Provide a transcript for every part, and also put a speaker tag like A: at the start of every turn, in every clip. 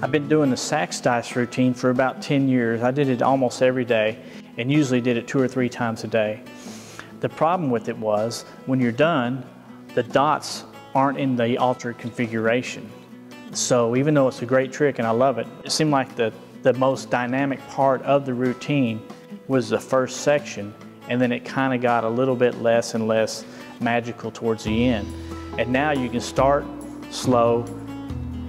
A: I've been doing the Sachs dice routine for about 10 years. I did it almost every day and usually did it 2 or 3 times a day. The problem with it was, when you're done, the dots aren't in the altered configuration. So even though it's a great trick and I love it, it seemed like the most dynamic part of the routine was the first section, and then it kind of got a little bit less and less magical towards the end. And now you can start slow,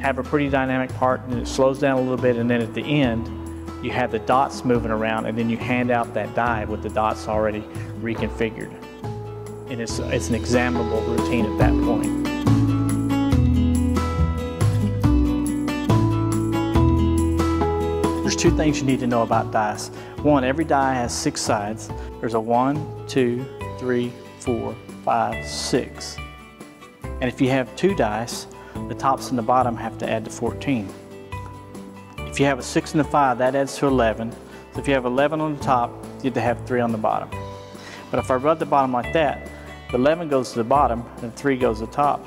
A: have a pretty dynamic part, and it slows down a little bit, and then at the end you have the dots moving around, and then you hand out that die with the dots already reconfigured. And it's an examinable routine at that point. There's 2 things you need to know about dice. One, every die has 6 sides. There's a 1, 2, 3, 4, 5, 6. And if you have 2 dice, the tops and the bottom have to add to 14. If you have a 6 and a 5, that adds to 11. So if you have 11 on the top, you have to have 3 on the bottom. But if I rub the bottom like that, the 11 goes to the bottom and the 3 goes to the top.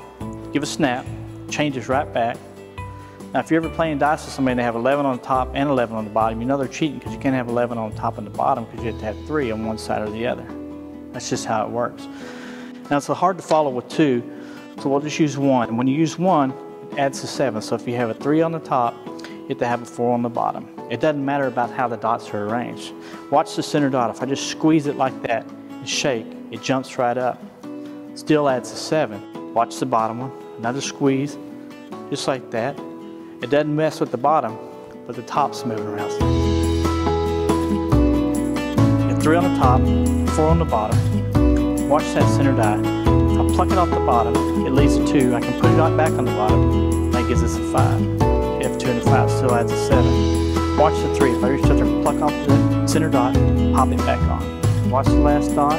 A: Give a snap, changes right back. Now if you're ever playing dice with somebody and they have 11 on the top and 11 on the bottom, you know they're cheating, because you can't have 11 on the top and the bottom, because you have to have 3 on one side or the other. That's just how it works. Now it's hard to follow with 2, so we'll just use 1. And when you use 1, it adds to 7. So if you have a 3 on the top, you have to have a 4 on the bottom. It doesn't matter about how the dots are arranged. Watch the center dot. If I just squeeze it like that and shake, it jumps right up. Still adds to 7. Watch the bottom one. Another squeeze, just like that. It doesn't mess with the bottom, but the top's moving around. Get 3 on the top, 4 on the bottom. Watch that center die. If I pluck it off the bottom, it leaves a 2. I can put it right back on the bottom. That gives us a 5. You have 2 and a 5, still adds a 7. Watch the 3. If I reach out there and pluck off the center dot, pop it back on. Watch the last dot.